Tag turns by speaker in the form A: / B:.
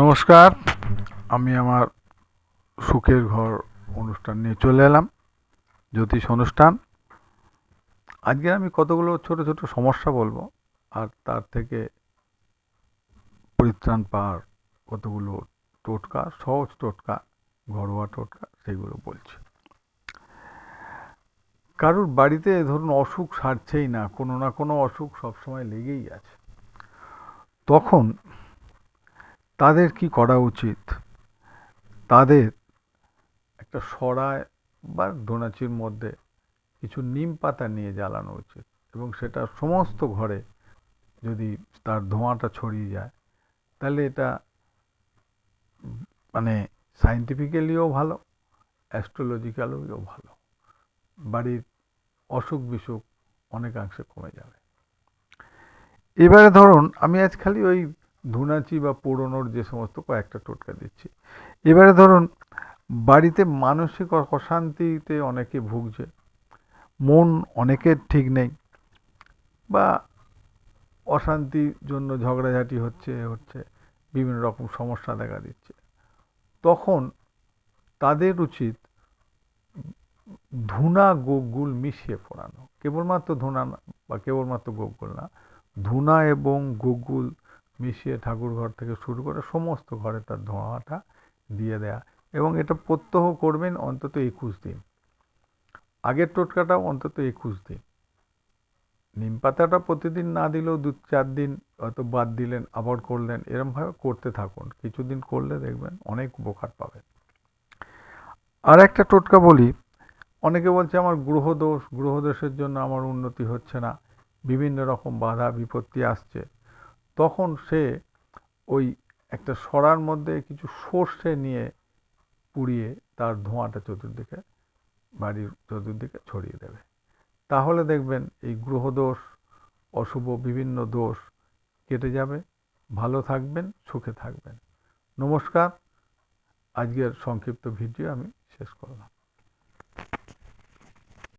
A: নমস্কার। আমি আমার সুখের ঘর অনুষ্ঠান নিয়ে চলে এলাম, জ্যোতিষ অনুষ্ঠান। আজকে আমি কতগুলো ছোট ছোট সমস্যা বলবো, আর তার থেকে পরিত্রাণ পাওয়ার কতগুলো টোটকা, সহজ টোটকা, ঘরোয়া টোটকা, সেগুলো বলছি। কারুর বাড়িতে ধরুন অসুখ সারছেই না, কোনো না কোনো অসুখ সবসময় লেগেই আছে, তখন তাদের কি করা উচিত? তাদের একটা সরায় বা ধুনাচির মধ্যে কিছু নিম পাতা নিয়ে জ্বালানো উচিত, এবং সেটা সমস্ত ঘরে যদি তার ধোঁয়াটা ছড়িয়ে যায়, তাহলে এটা মানে সায়েন্টিফিক্যালিও ভালো, অ্যাস্ট্রোলজিক্যালিও ভালো। বাড়ির অসুখ বিসুখ অনেকাংশে কমে যাবে। এবারে ধরুন আমি আজ খালি ওই ধুনাচি বা পোড়নোর যে সমস্ত কয়েকটা টোটকা দিচ্ছি। এবারে ধরুন বাড়িতে মানসিক অশান্তিতে অনেকে ভুগছে, মন অনেকের ঠিক নেই, বা অশান্তির জন্য ঝগড়াঝাটি হচ্ছে, বিভিন্ন রকম সমস্যা দেখা দিচ্ছে, তখন তাদের উচিত ধুনা গোগুল মিশিয়ে ফোড়ানো। কেবলমাত্র ধুনা না, বা কেবলমাত্র গোগুল না, ধুনা এবং গোগুল মিশিয়ে ঠাকুরঘর থেকে শুরু করে সমস্ত ঘরে তার ধোঁয়াটা দিয়ে দেয়া, এবং এটা প্রত্যহ করবেন অন্তত 21 দিন। আগের টোটকাটাও অন্তত 21 দিন। নিম পাতাটা প্রতিদিন না দিলেও 2-4 দিন হয়তো বাদ দিলেন, আবার করলেন, এরমভাবে করতে থাকুন। কিছুদিন করলে দেখবেন অনেক উপকার পাবেন। আর একটা টোটকা বলি। অনেকে বলছে আমার গ্রহদোষ, গ্রহদোষের জন্য আমার উন্নতি হচ্ছে না, বিভিন্ন রকম বাধা বিপত্তি আসছে। তখন সে ওই একটা সরার মধ্যে কিছু সর্ষে নিয়ে পুড়িয়ে তার ধোঁয়াটা চতুর্দিকে, বাড়ির চতুর্দিকে ছড়িয়ে দেবে। তাহলে দেখবেন এই গ্রহদোষ, অশুভ বিভিন্ন দোষ কেটে যাবে, ভালো থাকবেন, সুখে থাকবেন। নমস্কার। আজকের সংক্ষিপ্ত ভিডিও আমি শেষ করলাম।